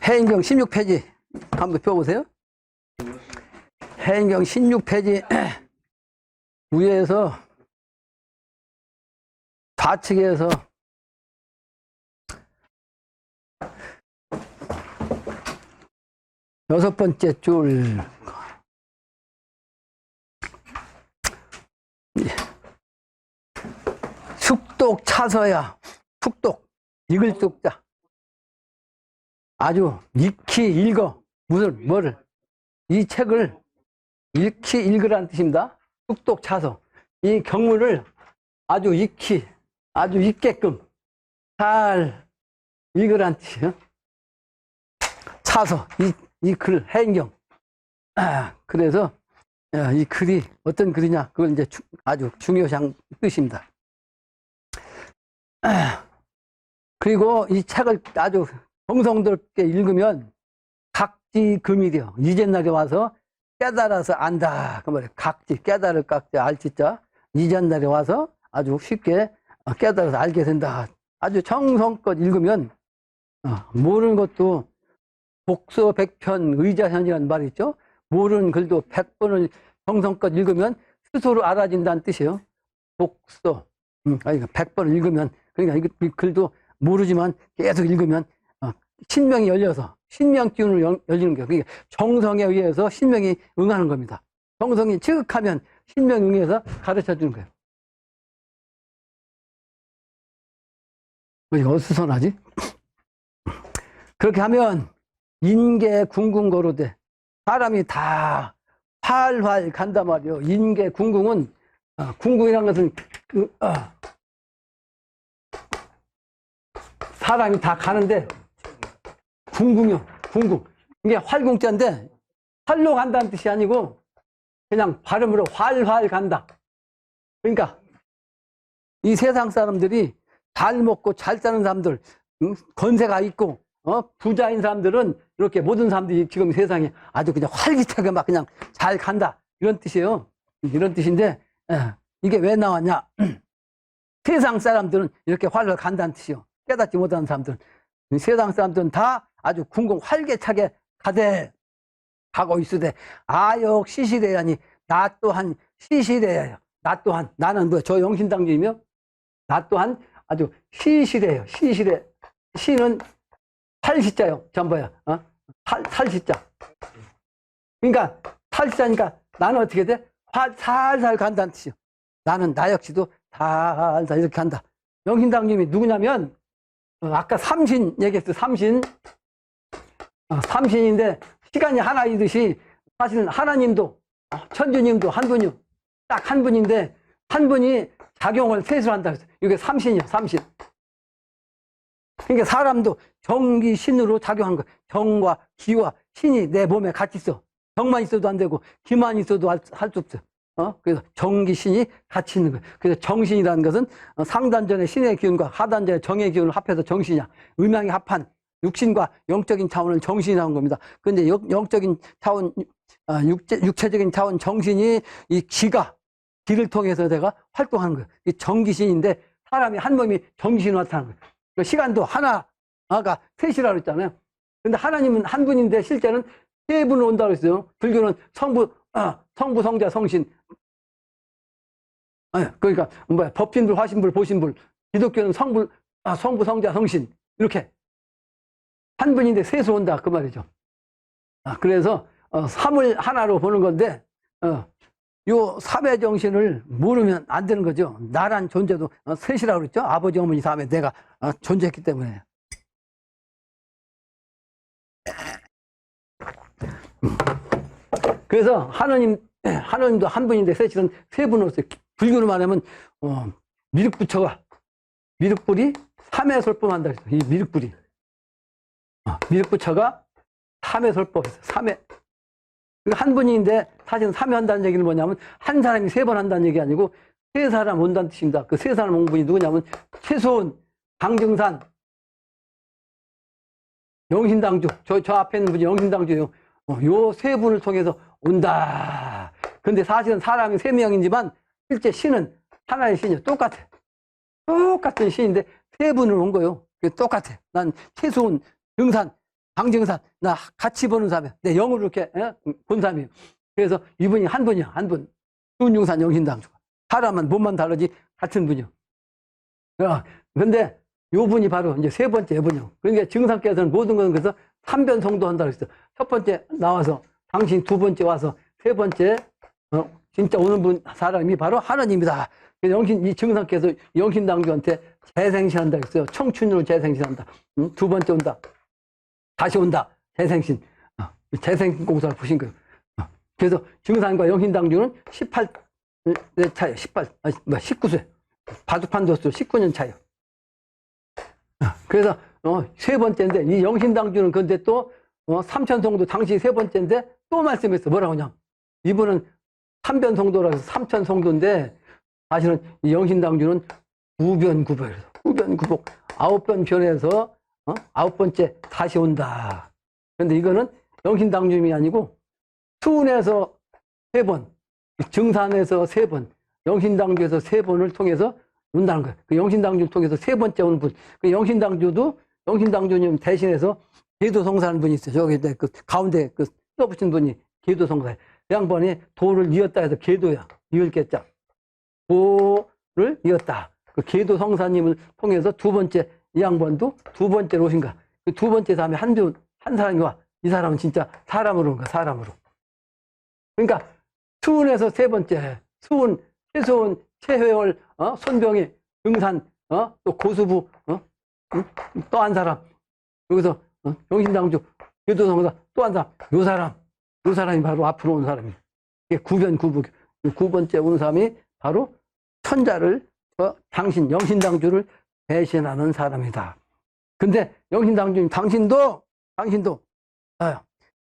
해인경 16페이지 한번 펴보세요. 해인경 16페이지 위에서 좌측에서 여섯 번째 줄 숙독 차서야 숙독 읽을 숙자 아주 익히 읽어 무슨 뭐를 이 책을 익히 읽으라는 뜻입니다. 숙독 차서 이 경문을 아주 익히 아주 읽게끔 잘 읽으라는 뜻이에요. 차서 이 글 해인경 그래서 이 글이 어떤 글이냐 그걸 이제 아주 중요한 뜻입니다. 그리고 이 책을 아주 정성스럽게 읽으면 각지금이려 이전날에 와서 깨달아서 안다 그 말이에요. 각지 깨달을 각지 알지자 이전날에 와서 아주 쉽게 깨달아서 알게 된다. 아주 정성껏 읽으면 모르는 것도 복서 백편 의자현이라는 말이 있죠. 모르는 글도 100번을 정성껏 읽으면 스스로 알아진다는 뜻이에요. 복서 아니 100번을 읽으면 그러니까 이 글도 모르지만 계속 읽으면 신명이 열려서 신명기운을 열리는 거예요. 그러니까 정성에 의해서 신명이 응하는 겁니다. 정성이 지극하면 신명에 의해서 가르쳐 주는 거예요. 이거 어수선하지? 그렇게 하면 인계 궁궁거로되 사람이 다 활활 간단 말이요. 인계 궁궁은 궁궁이라는 것은 사람이 다 가는데 궁궁이요. 궁궁 이게 활궁자인데 활로 간다는 뜻이 아니고 그냥 발음으로 활활 간다. 그러니까 이 세상 사람들이 잘 먹고 잘 사는 사람들 건세가 있고 부자인 사람들은 이렇게 모든 사람들이 지금 세상에 아주 그냥 활기차게 막 그냥 잘 간다 이런 뜻이에요. 이런 뜻인데 이게 왜 나왔냐? 세상 사람들은 이렇게 활활 간다는 뜻이요. 깨닫지 못하는 사람들은 세상 사람들은 다 아주 궁궁 활기차게 가고 있으되 아역 시시대야니 나 또한 시시대야요. 나 또한 나는 뭐 저 영신당주이며 나 또한 아주 시시대요. 시시대 시는 탈시자요. 전부야. 탈시자. 그러니까 탈시자니까 나는 어떻게 돼? 살살 간다는 뜻이요. 나는 나 역시도 살살 이렇게 간다. 영신당님이 누구냐면 아까 삼신 얘기했어. 삼신. 삼신인데 시간이 하나이듯이 사실은 하나님도 천주님도 한 분이요. 딱 한 분인데 한 분이 작용을 셋으로 한다 그랬어요. 이게 삼신이요. 삼신. 그러니까 사람도 정기 신으로 작용한 거예요. 정과 기와 신이 내 몸에 같이 있어. 정만 있어도 안 되고 기만 있어도 할 수 없어요. 그래서 정기 신이 같이 있는 거예요. 그래서 정신이라는 것은 상단전의 신의 기운과 하단전의 정의 기운을 합해서 정신이야. 음양이 합한 육신과 영적인 차원을 정신이라는 겁니다. 그런데 영적인 차원, 육체적인 차원 정신이 이 기를 통해서 내가 활동하는 거예요. 이 정기신인데 사람이 한 몸이 정신으로 나타나는 거예요. 시간도 하나가 셋이라고 했잖아요. 근데 하나님은 한 분인데 실제는 세 분을 온다고 했어요. 불교는 성부, 성자, 성신. 그러니까 법신불, 화신불, 보신불. 기독교는 성부, 성자, 성신. 이렇게 한 분인데 셋을 온다 그 말이죠. 그래서 삼을 하나로 보는 건데 요 삼의 정신을 모르면 안 되는 거죠. 나란 존재도 셋이라고 그랬죠. 아버지, 어머니, 다음에 내가 존재했기 때문에. 그래서 하나님도 한 분인데 셋이는 세 분으로서 불교로 말하면 미륵부처가 미륵불이 삼의 설법한다 그랬어요. 이 미륵불이 미륵부처가 삼의 설법했어요. 삼의 한 분인데 사실은 삼회 한다는 얘기는 뭐냐면 한 사람이 세 번 한다는 얘기 아니고 세 사람 온다는 뜻입니다. 그 세 사람 온 분이 누구냐면 최소원, 강증산, 영신당주. 저 앞에 있는 분이 영신당주예요. 요 세 분을 통해서 온다. 근데 사실은 사람이 세 명이지만 실제 신은 하나의 신이요. 똑같아. 똑같은 신인데 세 분을 온 거예요. 똑같아. 난 최소원, 등산 방증산, 나 같이 보는 사람이야. 내 영으로 이렇게 본 사람이에요. 그래서 이분이 한 분이야, 한 분. 수운중산 영신당주가. 사람은 몸만 다르지 같은 분이요. 근데 요 분이 바로 이제 세 번째 분이요. 그러니까 증상께서는 모든 것은 그래서 삼변성도 한다고 했어요. 첫 번째 나와서 당신, 두 번째 와서 세 번째 진짜 오는 분 사람이 바로 하나님이다. 영신, 이 증상께서 영신당주한테 재생신한다 했어요. 청춘으로 재생신한다. 두 번째 온다. 다시 온다. 재생신. 재생신 공사를 보신 거예요. 그래서 증상과 영신당주는 18의 차이에요. 19세. 바둑판도수 19년 차이에요. 그래서 세 번째인데 이 영신당주는 근데 또 삼천성도 당시 세 번째인데 또 말씀했어. 뭐라고 하냐. 이분은 삼변성도라고 해서 삼천성도인데 사실은 이 영신당주는 구변구복이에요. 구변구복. 9번 변해서 9번째 다시 온다. 그런데 이거는 영신당주임이 아니고 수운에서 3번, 증산에서 3번, 영신당주에서 3번을 통해서 온다는 거예요. 그 영신당주를 통해서 세 번째 온 분. 그 영신당주도 영신당주님 대신해서 계도성사하는 분이 있어요. 저기 그 가운데 그 써붙인 분이 계도성사예요. 그 양반이 도를 이었다 해서 계도야. 이을겠자. 도를 이었다. 그 계도성사님을 통해서 두 번째 이 양반도 두 번째로 오신 거야. 그 두 번째 다음에 한 사람이 와. 이 사람은 진짜 사람으로 온 거야. 사람으로. 그러니까 수운에서 세 번째. 수운, 최수운, 최회월, 손병희, 등산, 또 고수부, 또 한 사람. 여기서 영신당주, 교도성사 또 한 사람. 요 사람이 바로 앞으로 온 사람이에요. 이게 구변구북. 구 번째 온 사람이 바로 천자를, 당신, 영신당주를 대신하는 사람이다. 근데 영신당주님, 당신도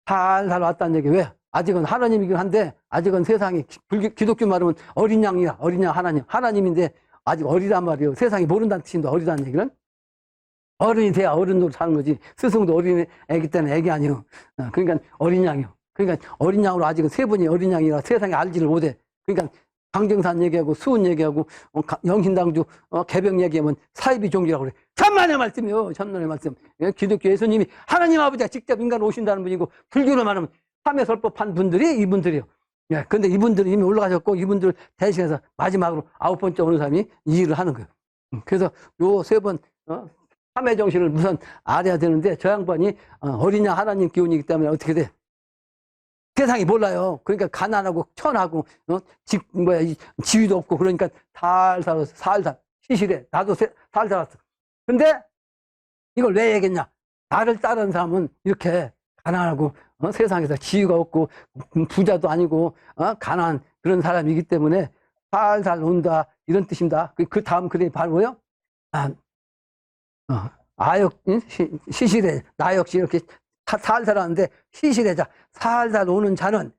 살살 왔다는 얘기. 왜? 아직은 하나님이긴 한데 아직은 세상이 기독교 말하면 어린 양이야. 어린 양 하나님인데 아직 어리단 말이에요. 세상이 모른다는 뜻인데 어리다는 얘기는 어른이 돼야 어른으로 사는 거지. 스승도 어린 애기 때는 애기 아니에요. 그러니까 어린 양이요. 그러니까 어린 양으로 아직은 세 분이 어린 양이라 세상에 알지를 못해. 그러니까 강정산 얘기하고 수은 얘기하고 영신당주 개병 얘기하면 사이비 종기라고 그래. 천만의 말씀이요. 천만의 말씀. 기독교 예수님이 하나님 아버지가 직접 인간 오신다는 분이고 불교로 말하면 참여설법한 분들이 이분들이요. 예, 근데 이분들이 이미 올라가셨고 이분들 대신해서 마지막으로 9번째 오는 사람이 이 일을 하는 거예요. 그래서 요 세 번 참회 정신을 우선 알아야 되는데 저 양반이 어린 양 하나님 기운이기 때문에 어떻게 돼? 세상이 몰라요. 그러니까 가난하고 천하고 지위도 없고 그러니까 살살 시실해. 나도 살 살았어. 근데 이걸 왜 얘기했냐? 나를 따르는 사람은 이렇게 가난하고 세상에서 지위가 없고 부자도 아니고 가난한 그런 사람이기 때문에 살살 논다 이런 뜻입니다. 그 다음 글이 바로 뭐요? 시실해. 나 역시 이렇게 살살 하는데 시실해자. 살살 오는 자는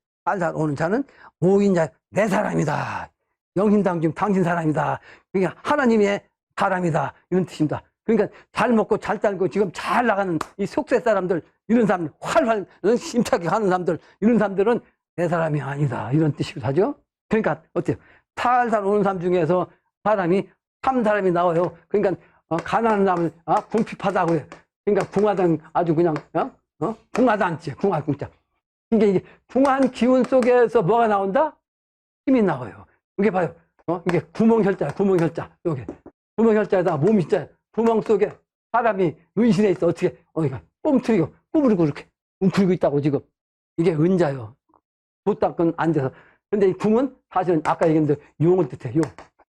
오인자 내 사람이다. 영신당중 당신 사람이다. 그러니까 하나님의 사람이다 이런 뜻입니다. 그러니까 잘 먹고 잘 살고 지금 잘 나가는 이 속세 사람들 이런 사람들 활활 힘차게 가는 사람들 이런 사람들은 내 사람이 아니다 이런 뜻이기도 하죠. 그러니까 어때요? 살살 오는 사람 중에서 사람이 참 사람이 나와요. 그러니까 가난한 사람은 궁핍하다고 해요. 그러니까 궁하단 아주 그냥 궁하단지 궁하궁자. 이게 궁한 기운 속에서 뭐가 나온다? 힘이 나와요. 이게 봐요. 이게 구멍혈자야. 구멍혈자. 여기 구멍혈자에다가 몸이 있잖아요. 구멍 속에 사람이 은신해 있어. 어떻게 꼼틀이고 꾸부리고 이렇게 웅크리고 있다고 지금. 이게 은자요. 못 닦은 앉아서. 근데 이 궁은 사실은 아까 얘기했는데 용을 뜻해.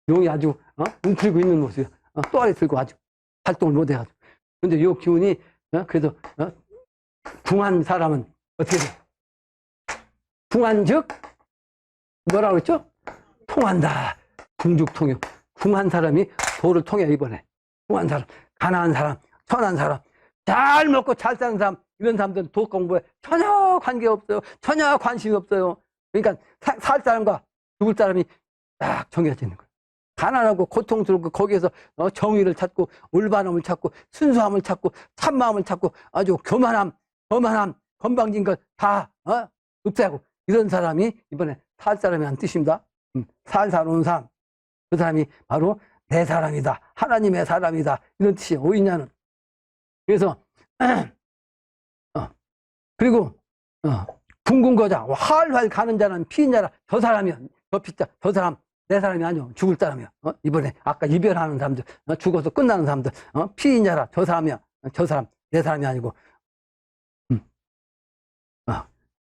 용이 아주 웅크리고 있는 모습이야. 또아리 들고 아주 활동을 못 해가지고. 근데 이 기운이 그래도 궁한 사람은 어떻게 돼? 궁한 즉 뭐라고 했죠? 통한다. 궁죽통요. 궁한 사람이 도를 통해 이번에. 궁한 사람, 가난한 사람, 천한 사람, 잘 먹고 잘 사는 사람 이런 사람들은 도 공부에 전혀 관계 없어요. 전혀 관심이 없어요. 그러니까 살 사람과 죽을 사람이 딱 정해지는 거예요. 가난하고 고통스럽고 거기에서 정의를 찾고 올바름을 찾고 순수함을 찾고 참마음을 찾고 아주 교만함, 건방진 것 다 없애고 이런 사람이 이번에 살 사람이라는 뜻입니다. 살살 오는 사람, 그 사람이 바로 내 사람이다. 하나님의 사람이다. 이런 뜻이에요. 오인자는. 그래서 그리고 붕군거자 활활 가는 자는 피인자라. 저 사람이요. 저 피자. 저 사람 내 사람이 아니요. 죽을 사람이요. 이번에 아까 이별하는 사람들, 죽어서 끝나는 사람들, 피인자라. 저 사람이요. 저 사람 내 사람이 아니고.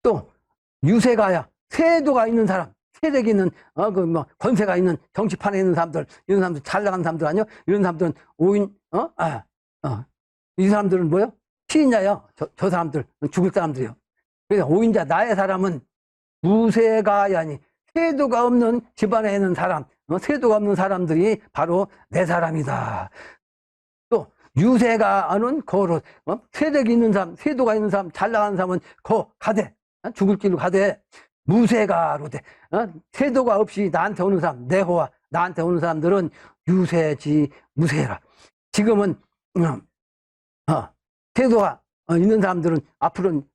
또 유세가야. 세도가 있는 사람, 세력이 있는 권세가 있는 정치판에 있는 사람들, 이런 사람들 잘 나가는 사람들 아니요. 이런 사람들은 오인 이 사람들은 뭐요? 피인자요. 저 사람들 죽을 사람들이요. 그래서 오인자 나의 사람은 무세가야니 세도가 없는 집안에 있는 사람, 세도가 없는 사람들이 바로 내 사람이다. 또 유세가 아는 거로 세력이 있는 사람, 세도가 있는 사람, 잘 나가는 사람은 가되 죽을 길로 가되 무세가로 돼. 세도가 없이 나한테 오는 사람, 내호와 나한테 오는 사람들은 유세지 무세라. 지금은 세도가 있는 사람들은 앞으로는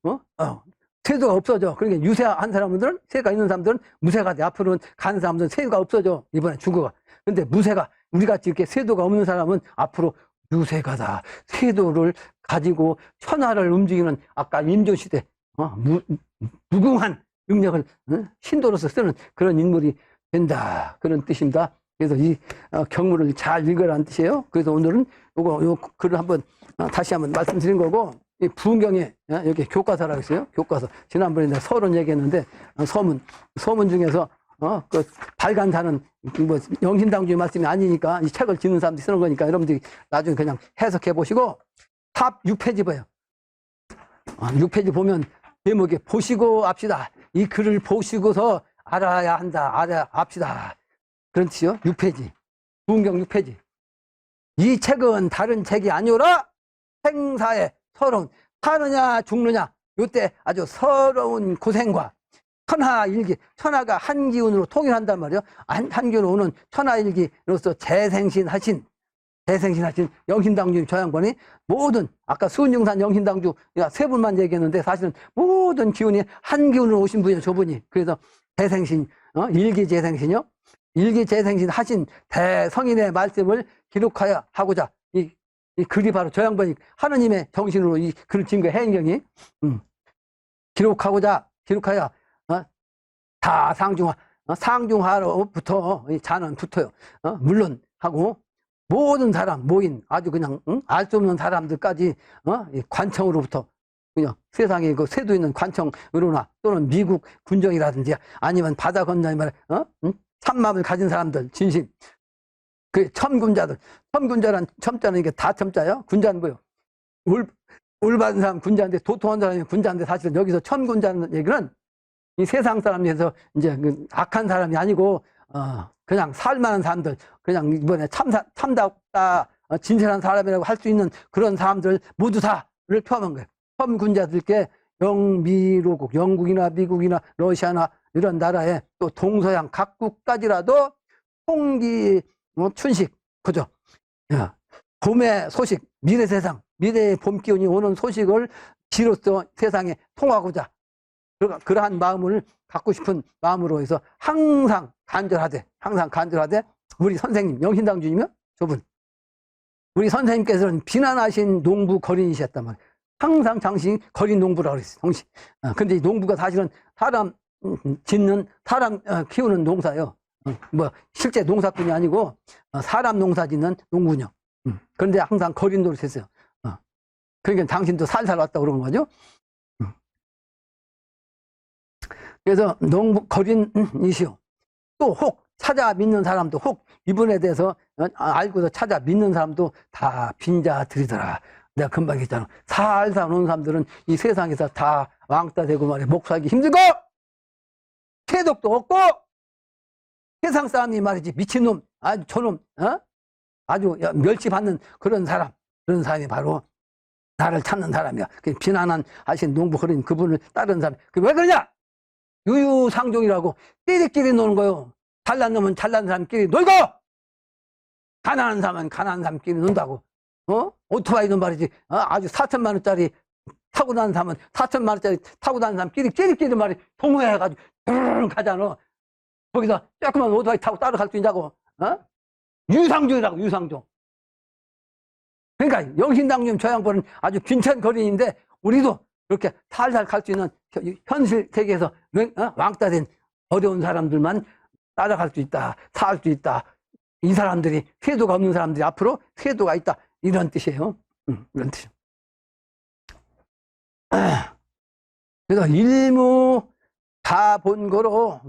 세도가 없어져. 그러니까 유세한 사람들은, 세가 있는 사람들은 무세가 돼. 앞으로는 가는 사람들은 세가 없어져. 이번에 죽어가. 근데 무세가, 우리같이 이렇게 세도가 없는 사람은 앞으로 유세가다. 세도를 가지고 천하를 움직이는 아까 임조시대 무궁한 능력을 신도로서 쓰는 그런 인물이 된다. 그런 뜻입니다. 그래서 이 경문을 잘 읽으라는 뜻이에요. 그래서 오늘은 요 글을 한번 다시 한번 말씀드린 거고, 이 부흥경에 여기 교과서라고 있어요. 교과서. 지난번에 내가 서론 얘기했는데 서문 중에서 그 발간사는 뭐 영신당주의 말씀이 아니니까 이 책을 짓는 사람들이 쓰는 거니까 여러분들이 나중에 그냥 해석해 보시고 탑 6페이지 봐요. 6페이지 보면 제목에 보시고 합시다. 이 글을 보시고서 알아야 한다. 알아야 합시다. 그런 뜻이요. 6페이지. 부흥경 6페이지. 이 책은 다른 책이 아니오라. 생사의 서러운, 사느냐 죽느냐 요때 아주 서러운 고생과 천하일기, 천하가 한 기운으로 통일한단 말이에요. 한 기운으로 오는 천하일기로서 재생신하신 영신당주 저 양반이 모든, 아까 수은중산 영신당주 세 분만 얘기했는데 사실은 모든 기운이 한 기운으로 오신 분이에요. 저분이. 그래서 재생신, 일기재생신이요. 일기재생신 하신 대성인의 말씀을 기록하여 하고자 이 글이 바로 저 양반이 하느님의 정신으로 이 글을 지은 거예요. 해행경이. 기록하여 다 상중하로부터 이 자는 붙어요. 물론 하고 모든 사람 모인 아주 그냥 알 수 없는 사람들까지 이 관청으로부터 그냥 세상에 그 세도 있는 관청으로나 또는 미국 군정이라든지 아니면 바다 건너에 말해 참마음을 가진 사람들 진심 그 첨군자란 첨자는 이게 다 첨자예요. 군자는 뭐예요? 올 받은 사람 군자인데 도통한 사람이 군자인데 사실은 여기서 첨군자는 얘기는 이 세상 사람에서 이제 그 악한 사람이 아니고 그냥 살만한 사람들, 그냥 이번에 참답다 진실한 사람이라고 할 수 있는 그런 사람들 모두 다를 포함한 거예요. 첨군자들께 영미로국, 영국이나 미국이나 러시아나 이런 나라에 또 동서양 각국까지라도 통기 춘식, 그죠? 봄의 소식, 미래 세상, 미래의 봄 기운이 오는 소식을 지로써 세상에 통하고자 그러한 마음을 갖고 싶은 마음으로 해서 항상 간절하되 우리 선생님, 영신당주님이요? 저분. 우리 선생님께서는 비난하신 농부 거린이셨단 말이에요. 항상 당신이 거린 농부라고 그랬어요. 당신. 근데 이 농부가 사실은 사람 키우는 농사예요. 뭐 실제 농사꾼이 아니고 사람 농사 짓는 농군요. 그런데 항상 거린 노릇했어요. 그러니까 당신도 살살 왔다고 그런 거죠. 그래서 농부 거린이시오. 또 혹 찾아 믿는 사람도 혹 이분에 대해서 알고서 찾아 믿는 사람도 다 빈자들이더라. 내가 금방 했잖아. 살살 오는 사람들은 이 세상에서 다 왕따 되고 말이야. 목 살기 힘들고 태독도 없고 세상 사람이 말이지 미친놈, 아주 저놈, 아주 멸치받는 그런 사람이 바로 나를 찾는 사람이야. 비난하신 농부 그런 그분을 따르는 사람. 왜 그러냐? 유유상종이라고 끼리끼리 노는 거요. 잘난 놈은 잘난 사람끼리 놀고 가난한 사람은 가난한 사람끼리 논다고. 오토바이도 말이지. 아주 4천만 원짜리 타고 다니는 사람은 4천만 원짜리 타고 다니는 사람끼리 끼리끼리 말이 동호회해가지고 가잖아. 거기서 조그만 오토바이 타고 따라갈 수 있냐고. 유상종이라고, 유상종. 그러니까 영신당님 저 양반은 아주 빈천거린인데 우리도 그렇게 살살 갈 수 있는 현실 세계에서 왕따 된 어려운 사람들만 따라갈 수 있다, 살 수 있다. 이 사람들이 세도가 없는 사람들이 앞으로 세도가 있다, 이런 뜻이에요. 이런 뜻. 그래서 일무 다 본 거로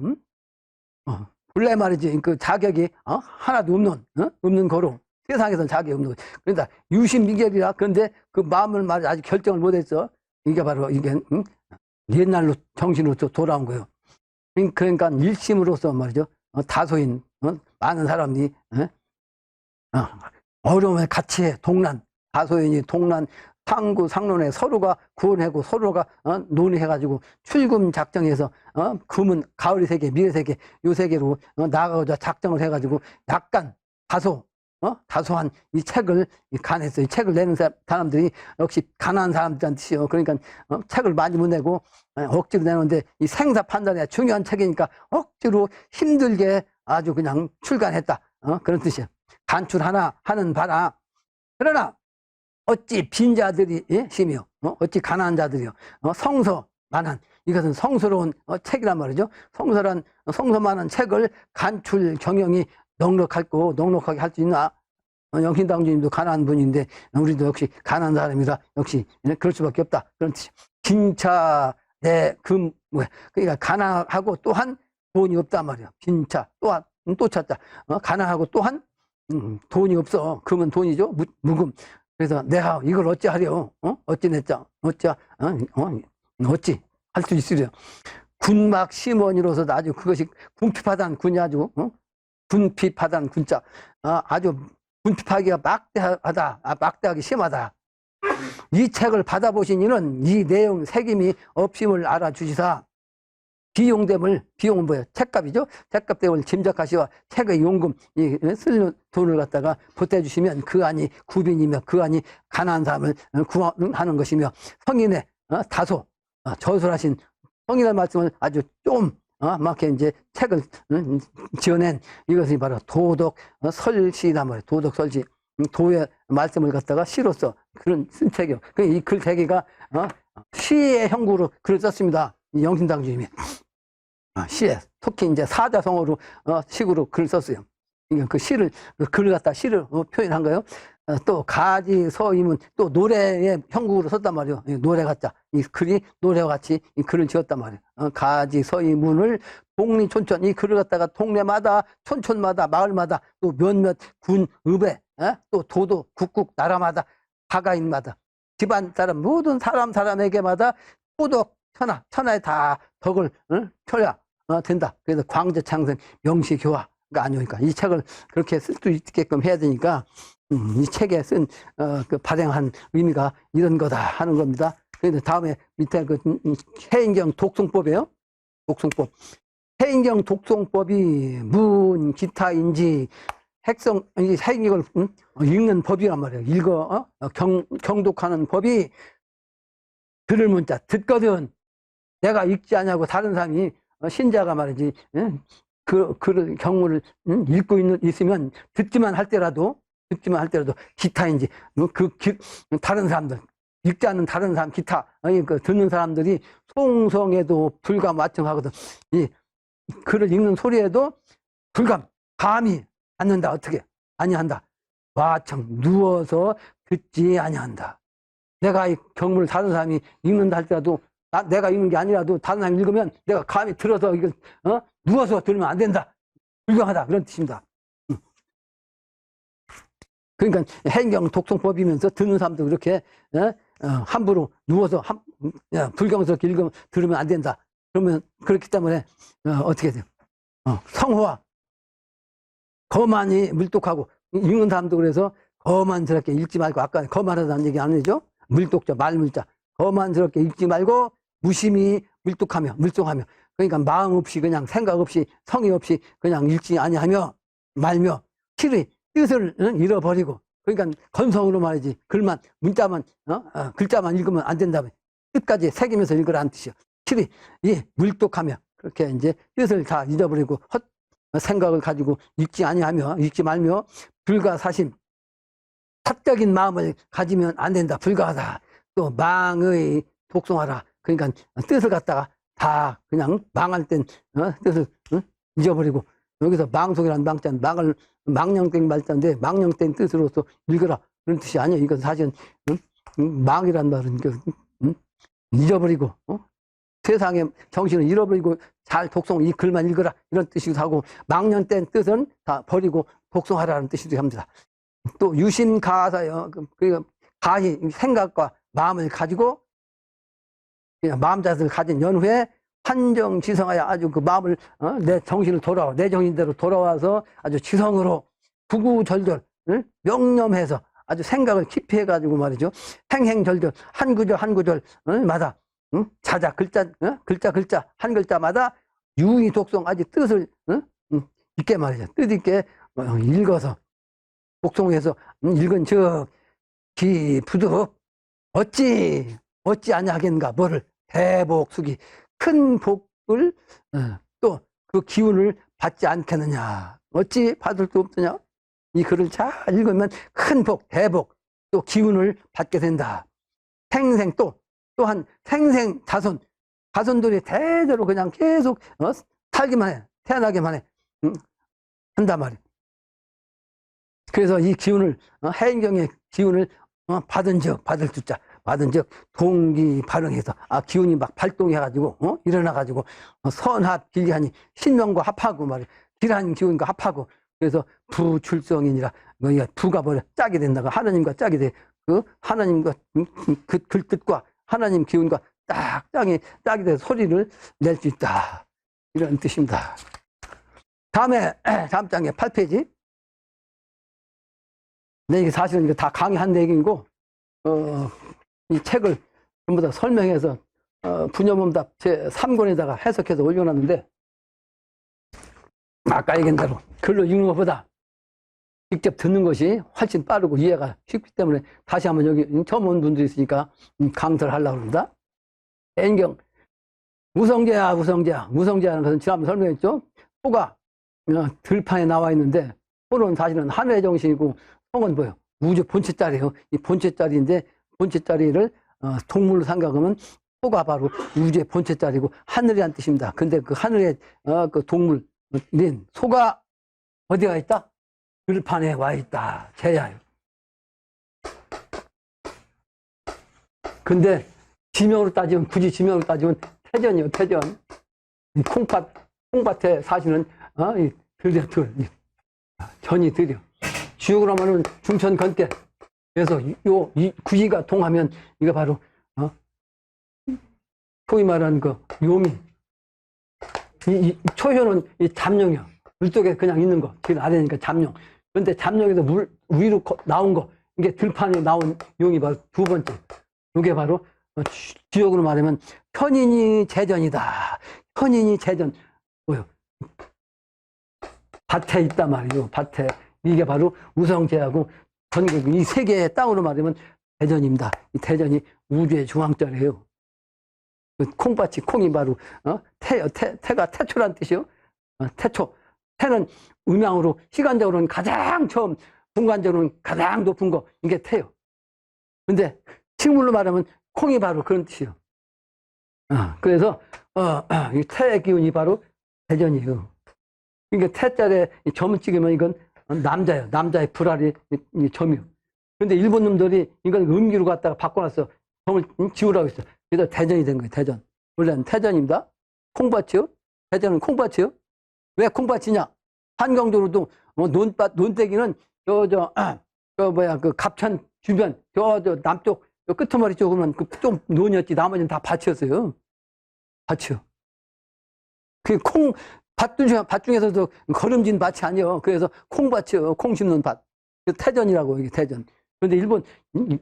본래 말이지 그 자격이 하나도 없는 거로 세상에서는 자격이 없는 거. 그러니까 유신미결이라. 그런데 그 마음을 말이 아직 결정을 못했어. 이게 바로 이게 옛날로 정신으로 돌아온 거예요. 그러니까 일심으로서 말이죠. 다소인 많은 사람이 어려움에 같이 해. 동란, 다소인이 동란, 상구, 상론에 서로가 구원하고 서로가 논의해가지고 출금 작정해서 금은 가을의 세계, 미래 세계, 요 세계로 나가고자 작정을 해가지고 약간 다소한 이 책을 간했어요. 이 책을 내는 사람들이 역시 가난한 사람들이란 뜻이요. 그러니까 책을 많이 못 내고 억지로 내는데 이 생사 판단에 중요한 책이니까 억지로 힘들게 아주 그냥 출간했다. 그런 뜻이에요. 간출하나 하는 바라. 그러나 어찌 빈자들이 심이요, 어찌 가난한 자들이요, 성서만한, 이것은 성스러운 책이란 말이죠. 성서만한 책을 간출 경영이 넉넉하게 할 수 있나? 영신당 주님도 가난한 분인데 우리도 역시 가난한 사람이라 역시 그럴 수밖에 없다, 그런 뜻이. 빈차 내금, 그러니까 가난하고 또한 돈이 없단 말이야. 빈차 또한 또 찾자. 가난하고 또한 돈이 없어. 금은 돈이죠. 무금. 그래서 내가 이걸 어찌 하려? 어찌 냈자? 어찌 할 수 있으려? 군막 심원이로서도 아주 그것이 궁핍하단 군이 아주 군핍하단 군자, 아주 군핍하기가 막대하기 심하다. 이 책을 받아보신 이는 이 내용 색임이 없임을 알아주시사 비용은 뭐예요? 책값이죠. 책값대을 짐작하시와 책의 용금, 쓸 돈을 갖다가 보태주시면 그 안이 구빈이며 그 안이 가난한 사람을 구하는 것이며 성인의 다소 저술하신 성인의 말씀을 아주 좀 막 이제 책을 지어낸 이것이 바로 도덕 설시란 말이에요. 도덕 설시. 도의 말씀을 갖다가 시로써 그런 쓴 책이요. 이 글 대개가 시의 형구로 글을 썼습니다. 영신당 주님이. 시에 특히 이제 사자성어로 식으로 글을 썼어요. 그 시를, 그 글을 갖다 시를 표현한 거예요. 또 가지 서임은 또 노래의 형국으로 썼단 말이에요. 노래 같자. 이 글이 노래와 같이 이 글을 지었단 말이에요. 가지 서임문을 동리촌촌, 이 글을 갖다가 동네마다 촌촌마다 마을마다 또 몇몇 군 읍에 또 도도 국국 나라마다 가가인마다 집안 사람 모든 사람에게마다 도덕 천하에 다 덕을 펴야 된다. 그래서 광저창생 명시교화가 아니오니까 이 책을 그렇게 쓸 수 있게끔 해야 되니까 이 책에 쓴 그 발행한 의미가 이런 거다 하는 겁니다. 그런데 다음에 밑에 그 해인경 독송법이에요. 독송법. 해인경 독송법이 문 기타인지 해인경을 읽는 법이란 말이에요. 경독하는 법이 들을 문자 듣거든. 내가 읽지 않냐고 다른 사람이 신자가 말이지 그 경문을 읽고 있으면 듣지만 할 때라도 기타인지 다른 사람들 읽지 않는 다른 사람 기타 그 듣는 사람들이 송성에도 불감와청하거든. 이 글을 읽는 소리에도 감히 않는다. 어떻게 아니한다. 와청 누워서 듣지 아니한다. 내가 이 경문을 다른 사람이 읽는다 할때라도 내가 읽는 게 아니라도 다른 사람이 읽으면 내가 감히 들어서 이걸 누워서 들으면 안 된다. 불경하다. 그런 뜻입니다. 그러니까 해인경 독송법이면서 듣는 사람도 그렇게 함부로 누워서 불경스럽게 들으면 안 된다. 그러면 그렇기 때문에 어떻게 돼요? 성호와 거만이 물독하고 읽는 사람도 그래서 거만스럽게 읽지 말고 아까 거만하다는 얘기 안 해죠? 물독자 말물자 거만스럽게 읽지 말고 무심히 물독하며 그러니까 마음 없이 그냥 생각 없이 성의 없이 그냥 읽지 아니하며 말며 실의 뜻을 잃어버리고 그러니까 건성으로 말이지 글자만 읽으면 안 된다며 뜻까지 새기면서 읽으라는 뜻이요. 실의 물독하며 그렇게 이제 뜻을 다 잊어버리고 생각을 가지고 읽지 말며 불가사심 사적인 마음을 가지면 안 된다. 불가하다. 또 망의 독송하라. 그러니까 뜻을 갖다가 다 그냥 망할 땐 뜻을 잊어버리고 여기서 망속이라는 망자는 망령된 말자인데 망령된 뜻으로서 읽어라 그런 뜻이 아니에요. 이건 사실은 망이란 말은 잊어버리고 세상의 정신을 잃어버리고 잘 독송 이 글만 읽어라 이런 뜻이기도 하고 망령된 뜻은 다 버리고 독송하라는 뜻이기도 합니다. 또 유심가사요. 그 가히 생각과 마음을 가지고 마음자세를 가진 연후에 한정지성하여 아주 그 마음을 내 정신을 내 정신대로 돌아와서 아주 지성으로 구구절절 명념해서 아주 생각을 깊이 해가지고 말이죠. 행행절절 한 구절 한 구절마다 자자 글자 한 글자마다 유의 독송 아주 뜻을 있게 말이죠. 뜻 있게 읽어서 독송해서 읽은 즉 기부득 어찌 아니하겠는가 뭐를 대복수기 큰 복을 또 그 기운을 받지 않겠느냐 어찌 받을 수 없느냐 이 글을 잘 읽으면 큰 복 대복 또 기운을 받게 된다. 생생 또한 생생 자손들이 대대로 그냥 계속 살기만 해 태어나기만 해 한단 말이야. 그래서 이 기운을 해인경의 기운을 받을 주자 동기 발흥해서 기운이 막 발동해가지고 일어나가지고 선합 길리하니 신명과 합하고 말이야. 길한 기운과 합하고 그래서 부출성이니라 부가 뭐래 짝이 된다고 하나님과 짝이 돼. 그 하나님과 그 글뜻과 하나님 기운과 짝이 돼서 소리를 낼 수 있다 이런 뜻입니다. 다음 장에 8페이지. 네, 이게 사실은 이거 다 강의한 내용이고, 이 책을 전부 다 설명해서, 분여문답 제 3권에다가 해석해서 올려놨는데, 아까 얘기한 대로 글로 읽는 것보다 직접 듣는 것이 훨씬 빠르고 이해가 쉽기 때문에 다시 한번 여기 처음 온 분들이 있으니까 강설을 하려고 합니다. N경, 우성재하는 것은 지난번에 설명했죠? 소가 들판에 나와 있는데, 소는 사실은 하늘의 정신이고, 성은 뭐예요? 우주 본체짜리예요. 이 본체짜리인데 본체짜리를 동물로 생각하면 소가 바로 우주의 본체짜리고 하늘이란 뜻입니다. 근데 그 하늘의 그 동물인 소가 어디가 있다? 들판에 와 있다. 제야요. 근데 굳이 지명으로 따지면 태전이요. 태전. 콩밭에 사시는 전이 들여. 지옥으로 하면은 중천 건대. 그래서 이 구이가 통하면 이거 바로 소위 말하는 그 요미. 이 초효는 이 잠룡이요. 물속에 그냥 있는 거. 길 아래니까 잠룡. 그런데 잠룡에서 물 위로 나온 거. 이게 들판에 나온 용이 바로 두 번째. 이게 바로 지옥으로 말하면 현인이 재전이다. 현인이 재전. 뭐요? 밭에 있단 말이에요. 밭에. 이게 바로 우성재하고 전국 이 세 개의 땅으로 말하면 대전입니다. 이 대전이 우주의 중앙자리예요. 그 콩밭이 콩이 바로 태가 태초란 뜻이요. 태초. 태는 음양으로 시간적으로는 가장 처음 공간적으로는 가장 높은 거 이게 태요. 근데 식물로 말하면 콩이 바로 그런 뜻이요. 그래서 이 태의 기운이 바로 대전이에요. 그러니까 태자리에 점을 찍으면 이건 남자예요. 남자의 불알이 점이요. 그런데 일본 놈들이 이건 음기로 갖다가 바꿔놨어. 점을 지우라고 했어. 그래서 대전이 된 거예요. 대전. 원래는 태전입니다. 콩밭이요. 대전은 콩밭이요. 왜 콩밭이냐? 한경도로도 논대기는 그 갑천 주변 저 남쪽 끄트머리 쪽은 좀 논이었지. 나머지는 다 밭이었어요. 밭이요. 그 밭 중에서도 거름진 밭이 아니요. 그래서 콩밭이요. 콩 심는 밭. 태전이라고, 이게 태전. 그런데 일본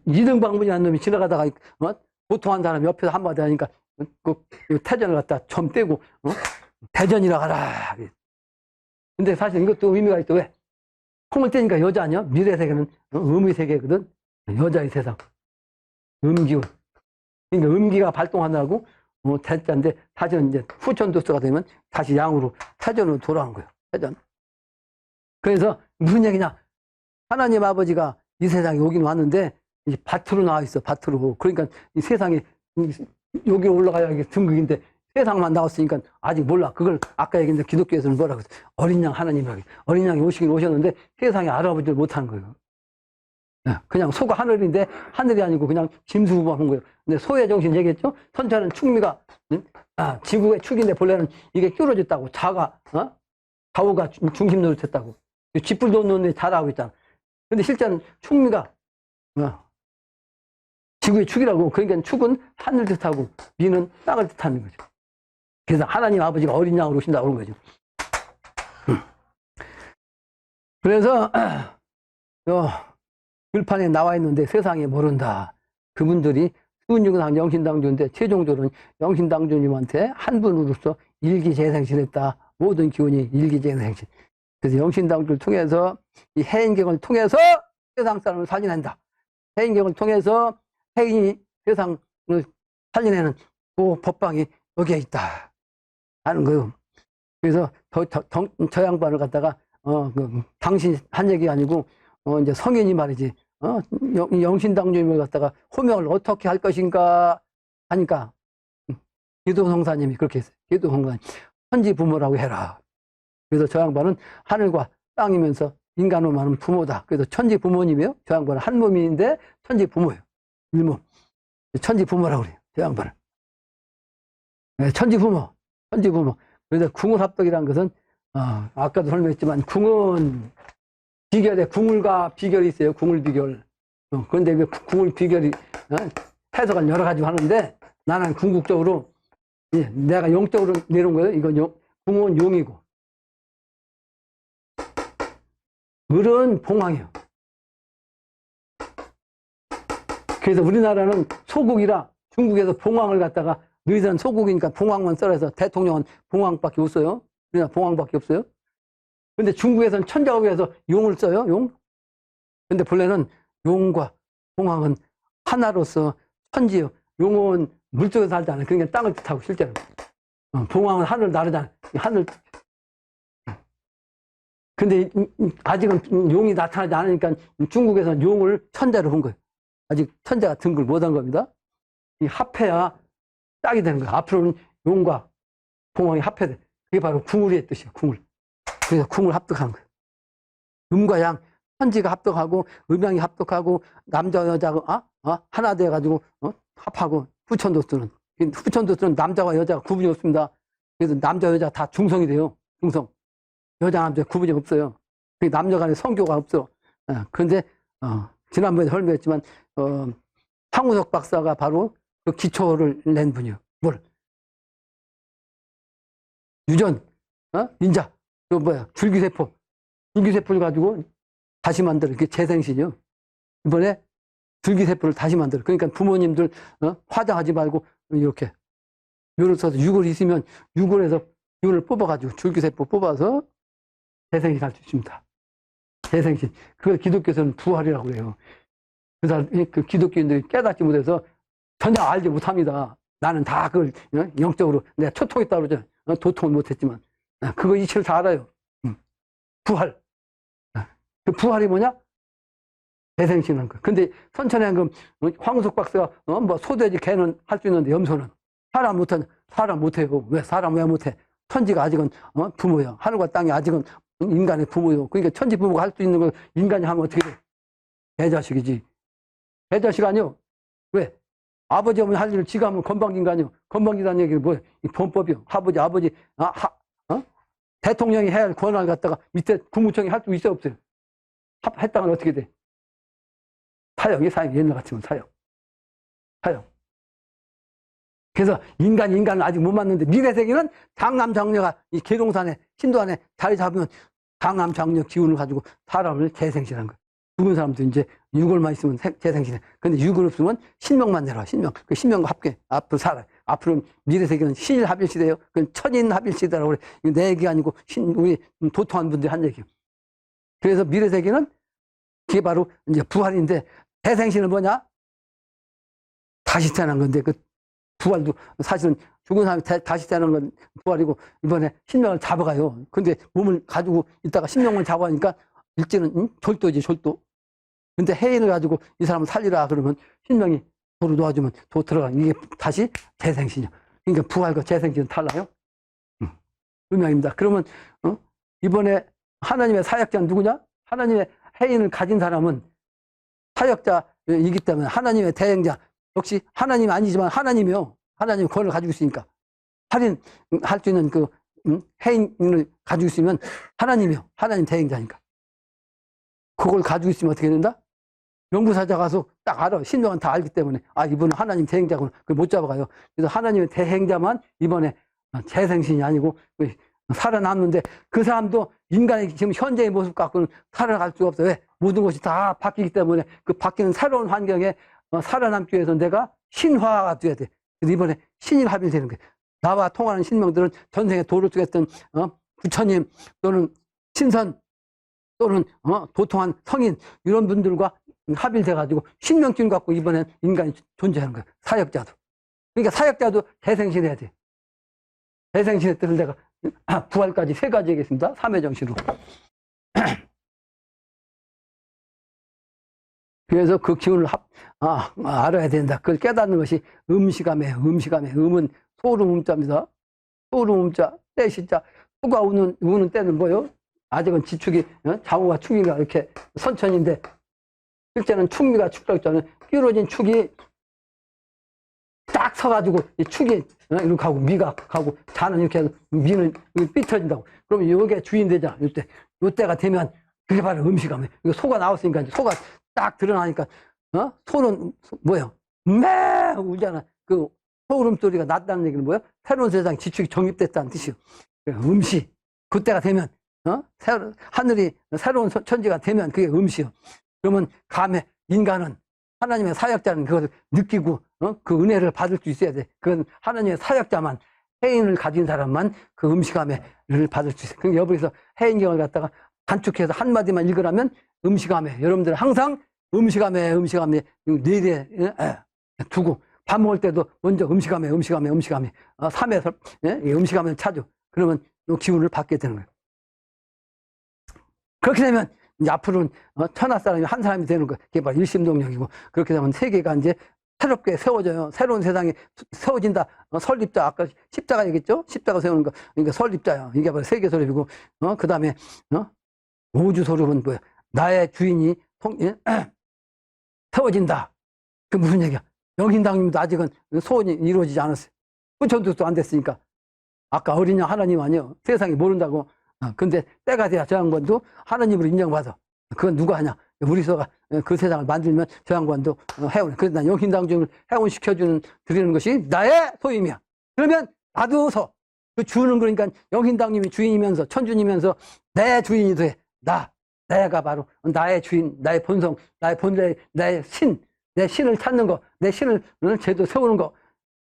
이등방문이라는 놈이 지나가다가, 보통한 사람이 옆에서 한마디 하니까, 태전을 갖다 점 떼고, 대전이라고 하라. 근데 사실 이것도 의미가 있어. 왜? 콩을 떼니까 여자 아니야? 미래 세계는 음의 세계거든. 여자의 세상. 음기운. 그러니까 음기가 발동한다고, 태자인데 사실은 이제 후천도수가 되면 다시 양으로 태전으로 돌아온 거예요. 태전. 그래서 무슨 얘기냐? 하나님 아버지가 이 세상에 오긴 왔는데 이제 밭으로 나와 있어. 밭으로. 그러니까 이 세상에 여기 올라가야 이게 등극인데 세상만 나왔으니까 아직 몰라. 그걸 아까 얘기했는데 기독교에서는 뭐라고 했어? 어린 양 하나님이라고. 어린 양이 오시긴 오셨는데 세상에 알아보지를 못하는 거예요. 그냥 소가 하늘인데 하늘이 아니고 그냥 짐승만 거예요. 근데 소의 정신 얘기했죠? 선천은 축미가 지구의 축인데 본래는 이게 끼워졌다고. 좌우가 중심 노릇했다고. 쥐뿔 놓는 데 잘하고 있잖아. 근데 실제는 축미가 지구의 축이라고. 그러니까 축은 하늘 뜻하고 미는 땅을 뜻하는 거죠. 그래서 하나님 아버지가 어린 양으로 오신다고 그런 거죠. 그래서 글판에 나와 있는데 세상에 모른다. 그분들이 수은유근상 영신당주인데 최종적으로는 영신당주님한테 한 분으로서 일기재생신했다. 모든 기운이 일기재생신. 그래서 영신당주를 통해서 이 해인경을 통해서 세상 사람을 살려낸다. 해인경을 통해서 해인이 세상을 살려내는 그 법방이 여기에 있다 하는 거예요. 그래서 저 양반을 갖다가 당신 한 얘기 아니고 이제 성인이 말이지. 영신당주님을 갖다가 호명을 어떻게 할 것인가 하니까 기도성사님이 그렇게 했어요. 기도성사님 천지부모라고 해라. 그래서 저 양반은 하늘과 땅이면서 인간으로 말하면 부모다. 그래서 천지부모님이에요. 저 양반은 한 몸인데 천지부모예요. 일몸. 천지부모라고 그래요. 저 양반은. 네, 천지부모. 그래서 궁을합덕이라는 것은 아까도 설명했지만 궁은 비결에 궁을과 비결이 있어요. 궁을 비결. 그런데 그 궁을 비결이 해석은 여러 가지 하는데 나는 궁극적으로 내가 용적으로 내놓은 거예요. 이건 궁은 용이고 을은 봉황이에요. 그래서 우리나라는 소국이라 중국에서 봉황을 갖다가 너희들은 소국이니까 봉황만 써서 대통령은 봉황밖에 없어요. 우리나라 봉황밖에 없어요. 근데 중국에서는 천자국에서 용을 써요. 용. 근데 본래는 용과 봉황은 하나로서 천지요. 용은 물속에서 살지 않아요. 그러니까 땅을 뜻하고 실제로. 봉황은 하늘 나르잖아요. 하늘. 근데 아직은 용이 나타나지 않으니까 중국에서는 용을 천자로 본 거예요. 아직 천자가 등극을 못한 겁니다. 이 합해야 딱이 되는 거예요. 앞으로는 용과 봉황이 합해돼. 그게 바로 궁을의 뜻이에요. 궁을. 그래서 궁을 합덕한 거예요. 음과 양, 천지가 합덕하고 음양이 합덕하고 남자 여자가 하나 돼가지고 합하고 후천도수는 남자와 여자가 구분이 없습니다. 그래서 남자 여자 다 중성이 돼요. 중성. 여자 남자 구분이 없어요. 남녀 간에 성교가 없어. 그런데 지난번에 설명했지만 황우석 박사가 바로 그 기초를 낸 분이에요. 뭘? 유전, 인자, 그 줄기세포를 가지고 다시 만들어. 그게 재생신이요. 이번에 줄기세포를 다시 만들어. 그러니까 부모님들 화장하지 말고 이렇게 묘를 써서 육을 있으면 육을해서 균을 뽑아가지고 줄기세포 뽑아서 재생신 할 수 있습니다. 재생신. 그걸 기독교에서는 부활이라고 그래요. 그 기독교인들이 깨닫지 못해서 전혀 알지 못합니다. 나는 다 그걸 영적으로 내가 초통했다고 그러죠. 도통은 못했지만 그거 이치를 다 알아요. 부활. 그 부활이 뭐냐? 재생신하는 거. 근데 선천의 그 황우석 박사가 뭐 소돼지 개는 할 수 있는데 염소는 사람 못해요. 왜 사람 왜 못해? 천지가 아직은 부모요. 하늘과 땅이 아직은 인간의 부모요. 그러니까 천지 부모가 할 수 있는 걸 인간이 하면 어떻게 돼? 대자식이지. 대자식 아니요. 왜? 아버지 어머니 할 일을 지가 하면 건방진거 건방지다는 얘기는 뭐예요? 이 범법이요. 아버지 대통령이 해야 할 권한을 갖다가 밑에 국무총리 할 수 있어요, 없어요? 했다면 어떻게 돼? 사형이 옛날 같으면 사형. 그래서 인간은 아직 못 맞는데 미래세계는 장남장녀가 이 계룡산에 신도 안에 자리 잡으면 장남장녀 기운을 가지고 사람을 재생신한 거예요. 죽은 사람도 이제 육을만 있으면 재생신해. 근데 육을 없으면 신명만 내려와. 그 신명과 합계 앞으로 살아요. 앞으로 미래세계는 신일합일시대예요. 그건 천인합일시대라고 그래. 이거 내 얘기가 아니고 우리 도통한 분들이 한 얘기예요. 그래서 미래세계는 그게 바로 이제 부활인데 재생신은 뭐냐? 다시 태어난 건데 그 부활도 사실은 죽은 사람이 다시 태어난 건 부활이고 이번에 신명을 잡아가요. 근데 몸을 가지고 있다가 신명을 잡아가니까 일제는 졸도지, 졸도. 근데 해인을 가지고 이 사람을 살리라 그러면 신명이 도로 놓아주면 도 들어가. 이게 다시 재생신이요. 그러니까 부활과 재생신은 달라요. 음양입니다. 그러면 이번에 하나님의 사역자는 누구냐? 하나님의 해인을 가진 사람은 사역자이기 때문에 하나님의 대행자, 역시 하나님 아니지만 하나님이요. 하나님의 권을 가지고 있으니까 할인할 수 있는 그 해인을 가지고 있으면 하나님이요. 하나님 대행자니까. 그걸 가지고 있으면 어떻게 된다? 명부사자 가서 딱 알아. 신명은 다 알기 때문에 이분은 하나님 대행자구나. 그걸 못 잡아가요. 그래서 하나님의 대행자만 이번에 재생신이 아니고 살아남는데, 그 사람도 인간의 지금 현재의 모습 갖고는 살아갈 수가 없어. 왜? 모든 것이 다 바뀌기 때문에 그 바뀌는 새로운 환경에 살아남기 위해서 내가 신화가 돼야 돼. 그래서 이번에 신일 합이 되는 거예요. 나와 통하는 신명들은 전생에 도를 쓰겠던 부처님 또는 신선 또는 도통한 성인, 이런 분들과 합일돼가지고 신명증 갖고 이번엔 인간이 존재하는 거예요. 사역자도. 그러니까 사역자도 재생신해야 돼. 재생신의 뜻을 내가 부활까지 세 가지 얘기했습니다. 삼회정신으로. 그래서 그 기운을 알아야 된다. 그걸 깨닫는 것이 음시감이에요. 음은 소름 음자입니다. 소름 음자, 때시자. 수가 우는 때는 뭐요? 아직은 지축이 좌우가 축이가 이렇게 선천인데, 실제는 축미가 축이라고 했잖아요. 끼워진 축이 딱 서가지고 이 축이 이렇게 하고 미가 가고 자는 이렇게 해서 미는 삐쳐진다고. 그러면 요게 주인 되잖아. 요때가 되면 그게 바로 음식감이에요. 이거 소가 나왔으니까 이제 소가 딱 드러나니까 소는 뭐예요? 매 울잖아. 그 소울음소리가 났다는 얘기는 뭐예요? 새로운 세상 지축이 정립됐다는 뜻이에요. 음시. 그때가 되면 하늘이 새로운 천지가 되면 그게 음시요. 그러면 감에 인간은 하나님의 사역자는 그것을 느끼고 그 은혜를 받을 수 있어야 돼. 그건 하나님의 사역자만, 해인을 가진 사람만 그 음식감을 받을 수 있어요. 그러니까 여기서 해인경을 갖다가 단축해서 한마디만 읽으라면 음식감에, 여러분들 항상 음식감에 뇌리에 두고 밥 먹을 때도 먼저 음식감에 3에서 음식감을 찾아. 그러면 이 기운을 받게 되는 거예요. 그렇게 되면 이제 앞으로는 천하 사람이 한 사람이 되는 거예요. 그게 바로 일심동력이고, 그렇게 되면 세계가 이제 새롭게 세워져요. 새로운 세상이 세워진다. 설립자, 아까 십자가 얘기했죠? 십자가 세우는 거. 그러니까 설립자요. 이게 바로 세계 설립이고, 그 다음에 우주 설립은 뭐야? 나의 주인이 세워진다. 그 무슨 얘기야? 영신당님도 아직은 소원이 이루어지지 않았어요. 부처도 안 됐으니까. 아까 어린 양 하나님 아니요. 세상이 모른다고. 근데 때가 돼야 저 양반도 하나님으로 인정받아. 그건 누가 하냐? 우리서가 그 세상을 만들면 저 양반도 해온. 그래서 난 영신당중을 해온시켜주는, 드리는 것이 나의 소임이야. 그러면 나도 그 주는, 그러니까 영신당님이 주인이면서, 천주이면서 내 주인이 돼. 내가 바로 나의 주인, 나의 본성, 나의 본래, 나의 신, 내 신을 찾는 거, 내 신을 제도 세우는 거,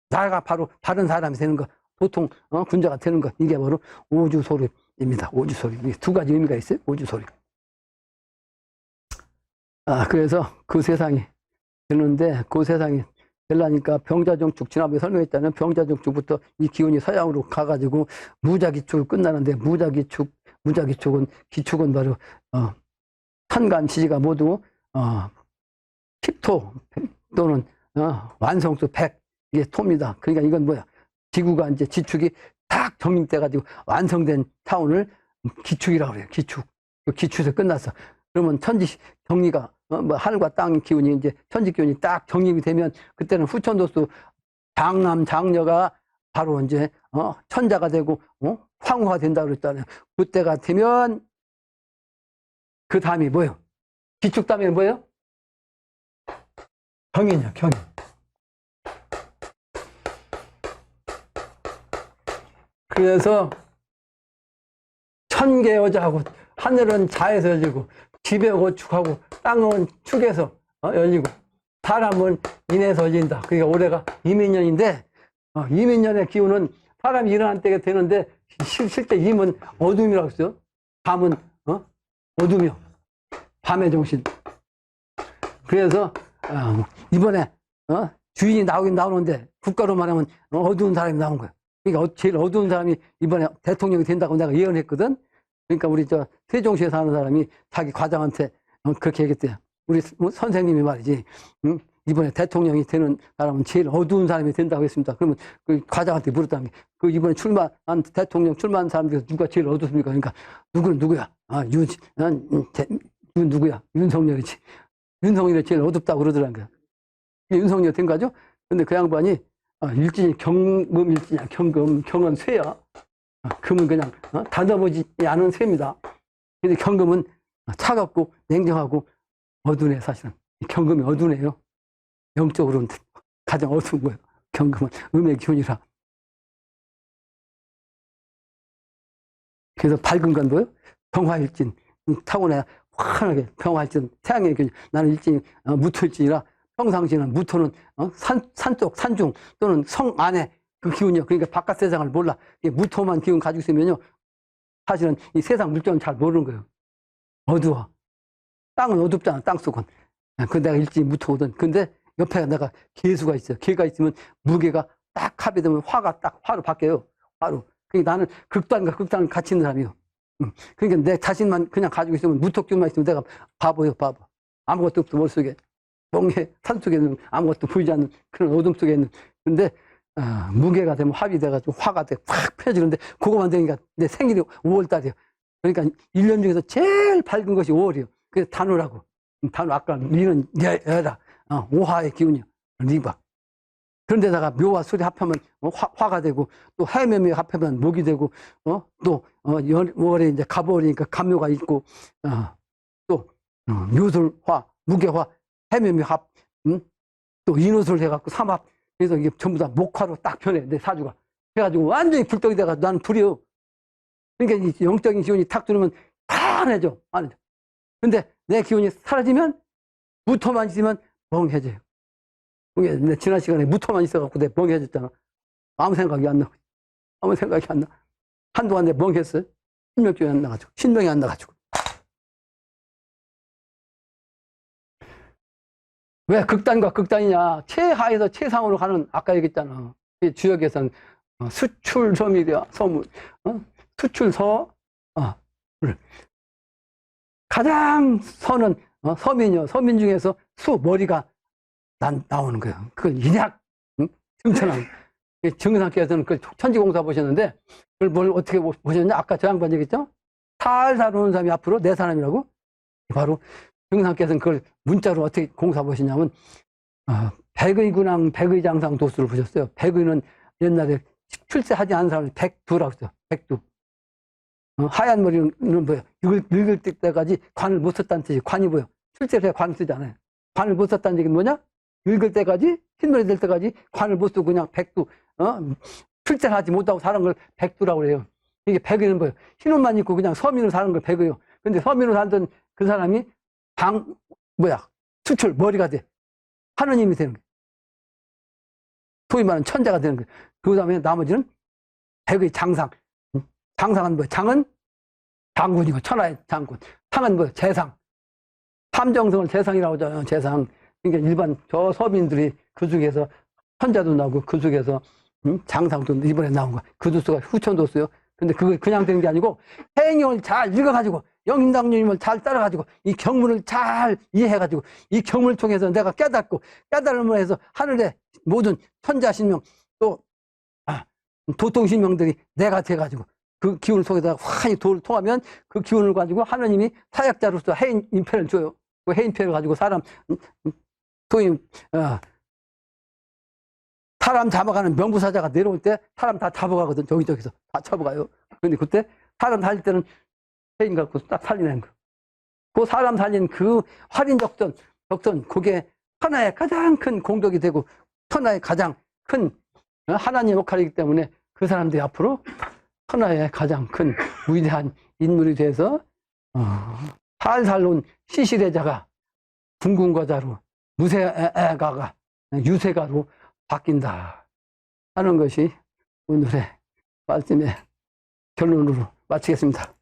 나가 바로 바른 사람이 되는 거, 보통 군자가 되는 거, 이게 바로 우주소립입니다. 우주소립. 두 가지 의미가 있어요. 우주소립. 그래서 그 세상이 되는데, 그 세상이 되려니까 병자정축, 지난번에 설명했잖아요. 병자정축부터 이 기운이 서양으로 가가지고 무자기축을 끝나는데, 무자기축은 기축은 바로 천간지지가 모두 10토 또는 완성수 100, 이게 토입니다. 그러니까 이건 뭐야? 지구가 이제 지축이 딱 정립돼가지고 완성된 차원을 기축이라고 그래요. 기축. 그 기축에서 끝났어. 그러면 천지 정리가 뭐 하늘과 땅 기운이 이제 천지 기운이 딱 정립이 되면, 그때는 후천도수 장남 장녀가 바로 이제 천자가 되고 황후가 된다고 그랬잖아요. 그때가 되면 그 다음이 뭐예요? 기축 다음에 뭐예요? 경이냐, 경이. 그래서 천개 여자하고 하늘은 자에서 열리고, 집에 고축하고, 땅은 축에서 열리고, 사람은 인에서 열린다. 그러니까 올해가 이민년인데, 이민년의 기운은 사람이 일어날 때가 되는데, 실제 임은 어둠이라고 했어요. 밤은 어둠이요. 밤의 정신. 그래서 이번에 주인이 나오긴 나오는데, 국가로 말하면 어두운 사람이 나온 거예요. 그러니까 제일 어두운 사람이 이번에 대통령이 된다고 내가 예언했거든. 그러니까 우리 세종시에 사는 사람이 자기 과장한테 그렇게 얘기했대요. 우리 선생님이 말이지, 이번에 대통령이 되는 사람은 제일 어두운 사람이 된다고 했습니다. 그러면 그 과장한테 물었다는 게, 그 이번에 대통령 출마한 사람 중에서 누가 제일 어둡습니까? 그러니까, 누구는 누구야? 누구야? 윤석열이지. 윤석열이 제일 어둡다고 그러더라는 거야. 윤석열 된 거죠? 근데 그 양반이, 일진이 경금 일진이야. 경은 쇠야. 금은 그냥, 다듬어지지 않은 쇠입니다. 근데 경금은 차갑고 냉정하고 어두네, 사실은. 경금이 어두네요. 영적으로는 가장 어두운 거예요. 경금은 음의 기운이라. 그래서 밝은 건 뭐예요? 병화일진. 타고나야 환하게 병화일진, 태양의 기운. 나는 일진이 무토일진이라 평상시는 무토는 산속, 산중 또는 성 안에 그 기운이요. 그러니까 바깥 세상을 몰라. 무토만 기운 가지고 있으면요. 사실은 이 세상 물정을 잘 모르는 거예요. 어두워. 땅은 어둡잖아, 땅 속은. 그 내가 일진이 무토거든. 근데 옆에 내가 개수가 있어요. 개가 있으면 무게가 딱 합이 되면 화가 딱 화로 바뀌어요. 화로. 그러니까 나는 극단과 극단을 같이 있는 사람이요. 그러니까 내 자신만 그냥 가지고 있으면 무턱기운만 있으면 내가 바보요, 바보. 아무것도 없어, 머릿속에. 멍해, 산속에는 아무것도 보이지 않는 그런 어둠 속에 있는. 근데, 무게가 되면 합이 돼가지고 화가 돼. 확 펴지는데, 그거만 되니까 내 생일이 5월달이에요. 그러니까 1년 중에서 제일 밝은 것이 5월이에요. 그래서 단오라고. 단오, 아까 리는 여라. 오화의 기운이요. 리바. 그런데다가 묘와 술이 합하면 화가 되고, 또 해묘미 합하면 목이 되고, 또, 월에 이제 갑월이니까 갑묘가 있고, 또, 묘술화, 무게화, 해묘미 합, 또 인호술 해갖고 삼합. 그래서 이게 전부 다 목화로 딱 변해, 내 사주가. 그래가지고 완전히 불떡이 돼가지고 나는 불이요. 그러니까 이 영적인 기운이 탁 들어오면 다 안 해져. 안 해져. 근데 내 기운이 사라지면 무토만 있으면 멍해져요. 내 지난 시간에 무토만 있어갖고 내가 멍해졌잖아. 아무 생각이 안 나. 아무 생각이 안 나. 한동안 내가 멍했어요. 신명증이 안 나가지고. 신명이 안 나가지고. 왜 극단과 극단이냐. 최하에서 최상으로 가는, 아까 얘기했잖아. 이 주역에서는 수출섬이야. 서물. 수출서. 가장 서는 서민이요. 서민 중에서 머리가 나오는 거예요. 그걸 인약, 등천왕. 정상께서는 그 천지공사 보셨는데, 그걸 뭘 어떻게 보셨냐? 아까 저 양반 얘기했죠? 살살 오는 사람이 앞으로 내 사람이라고? 바로 정상께서는 그걸 문자로 어떻게 공사 보시냐면, 백의 군왕, 백의 장상 도수를 보셨어요. 백의는 옛날에 출세하지 않은 사람을 백두라고 했어요. 백두. 하얀 머리는 뭐예요? 늙을 때까지 관을 못 썼다는 뜻이 관이 뭐예요? 출세를 해야 관을 쓰지 않아요. 관을 못 썼다는 얘기는 뭐냐? 늙을 때까지, 흰머리 될 때까지 관을 못 쓰고 그냥 백두, 출세를 하지 못하고 사는 걸 백두라고 그래요. 이게 백의는 뭐예요? 흰옷만 입고 그냥 서민으로 사는 걸 백의요. 근데 서민으로 살던 그 사람이 수출, 머리가 돼. 하느님이 되는 거예요. 소위 말하는 천자가 되는 거예요. 그 다음에 나머지는 백의 장상. 장상은 뭐예요? 장은 장군이고, 천하의 장군. 상은 뭐예요? 재상. 삼정성을 재상이라고 하잖아요. 재상. 그러니까 일반 저 서민들이 그 중에서 천자도 나오고, 그 중에서 장상도 이번에 나온 거야. 그 도수가 후천도수요. 근데 그거 그냥 되는 게 아니고 행영을 잘 읽어가지고 영인당님을 잘 따라가지고 이 경문을 잘 이해해가지고 이 경문을 통해서 내가 깨닫고 깨달음을 해서 하늘의 모든 천자신명 또 도통신명들이 내가 돼가지고 그 기운을 통해서 환히 도를 통하면 그 기운을 가지고 하느님이 사역자로서 해인편을 줘요. 그 해인편을 가지고 사람 사람 잡아가는 명부사자가 내려올 때 사람 다 잡아가거든. 저기저기서 다 잡아가요. 근데 그때 사람 살릴 때는 해인 갖고 딱 살리는 거. 그 사람 살린 그 활인 적선, 그게 하나의 가장 큰 공덕이 되고 천하의 가장 큰 하나님 역할이기 때문에 그 사람들이 앞으로 천하의 가장 큰 위대한 인물이 돼서 살살 온 시시대자가 궁궁과자로 무쇠가가 유쇠가로 바뀐다 하는 것이 오늘의 말씀의 결론으로 마치겠습니다.